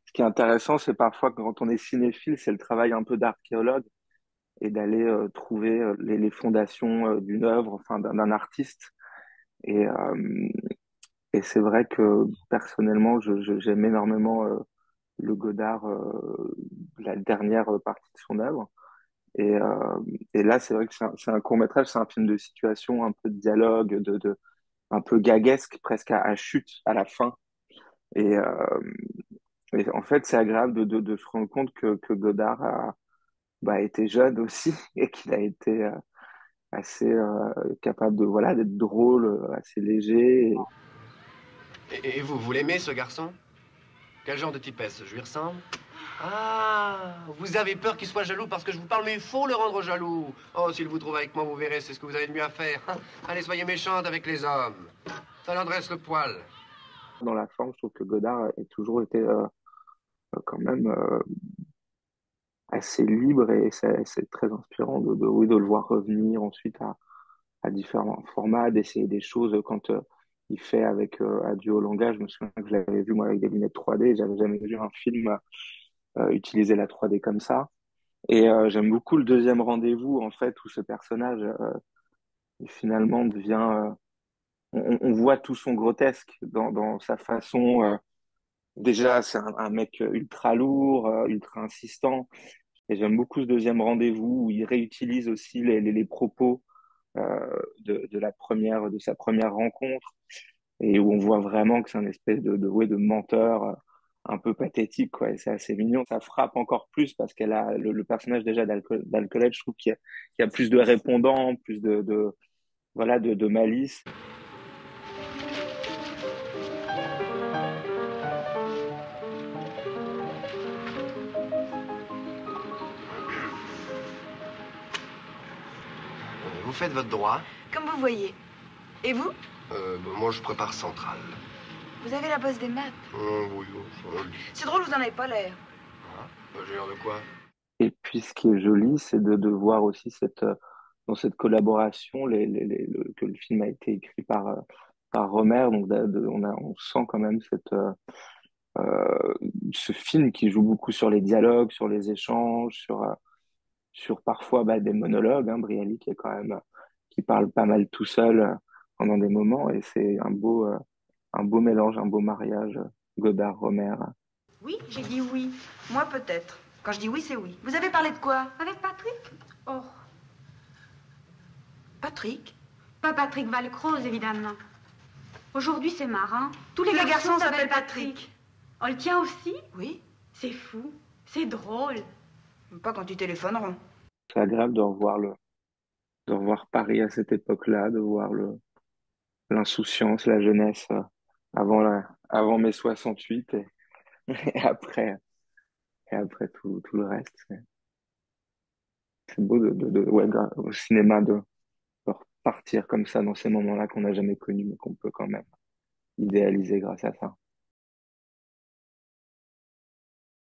Ce qui est intéressant, c'est parfois que quand on est cinéphile, c'est le travail un peu d'archéologue et d'aller trouver les fondations d'une œuvre, enfin d'un artiste. Et, euh, et c'est vrai que personnellement, j'aime énormément le Godard, la dernière partie de son œuvre. Et, euh, et là, c'est vrai que c'est un court-métrage, c'est un film de situation, un peu de dialogue, un peu gaguesque, presque à chute à la fin. Et, euh, et en fait, c'est agréable de se rendre compte que Godard a été jeune aussi et qu'il a été assez capable de voilà d'être drôle, assez léger. Et vous, vous l'aimez, ce garçon? Quel genre de type est-ce? Je lui ressemble? Ah, vous avez peur qu'il soit jaloux parce que je vous parle, mais il faut le rendre jaloux. Oh, s'il vous trouve avec moi, vous verrez, c'est ce que vous avez de mieux à faire. Allez, soyez méchante avec les hommes. Ça leur dresse le poil. Dans la forme, je trouve que Godard a toujours été quand même assez libre et c'est très inspirant oui, de le voir revenir ensuite à différents formats, d'essayer des choses quand il fait avec Adieu au langage. Je me souviens que je l'avais vu moi avec des lunettes 3D, j'avais jamais vu un film utiliser la 3D comme ça. Et j'aime beaucoup le deuxième rendez-vous en fait où ce personnage finalement devient on voit tout son grotesque dans sa façon. Déjà, c'est un mec ultra lourd, ultra insistant. Et j'aime beaucoup ce deuxième rendez-vous où il réutilise aussi les propos de sa première rencontre et où on voit vraiment que c'est un espèce ouais, de menteur un peu pathétique, quoi. Et c'est assez mignon. Ça frappe encore plus parce qu'elle a le personnage déjà d'Alcolette, je trouve qu'il y a plus de répondants, plus voilà, de malice. Vous faites votre droit. Comme vous voyez. Et vous? Moi, je prépare central. Vous avez la bosse des maths. Oui, on le dit. C'est drôle, vous en avez pas l'air. Ah, j'ai l'air de quoi? Et puis, ce qui est joli, c'est de voir aussi dans cette collaboration, que le film a été écrit par Romer. Donc, on sent quand même euh, ce film qui joue beaucoup sur les dialogues, sur les échanges, sur parfois des monologues. Hein, Brialy qui est quand même, qui parle pas mal tout seul pendant des moments. Et c'est un beau mélange, un beau mariage, Godard-Romer. Oui, j'ai dit oui. Moi, peut-être. Quand je dis oui, c'est oui. Vous avez parlé de quoi? Avec Patrick? Oh, Patrick? pas Patrick Valcroze, évidemment. Aujourd'hui, c'est marrant. Tous les Tous les garçons garçons s'appellent s'appellent Patrick. On le tient aussi? Oui. C'est fou. C'est drôle. Pas quand ils téléphoneront. C'est agréable de revoir Paris à cette époque-là, de voir l'insouciance, la jeunesse avant mai 68 et après, et après tout le reste. C'est beau ouais, au cinéma de repartir comme ça dans ces moments-là qu'on n'a jamais connus, mais qu'on peut quand même idéaliser grâce à ça.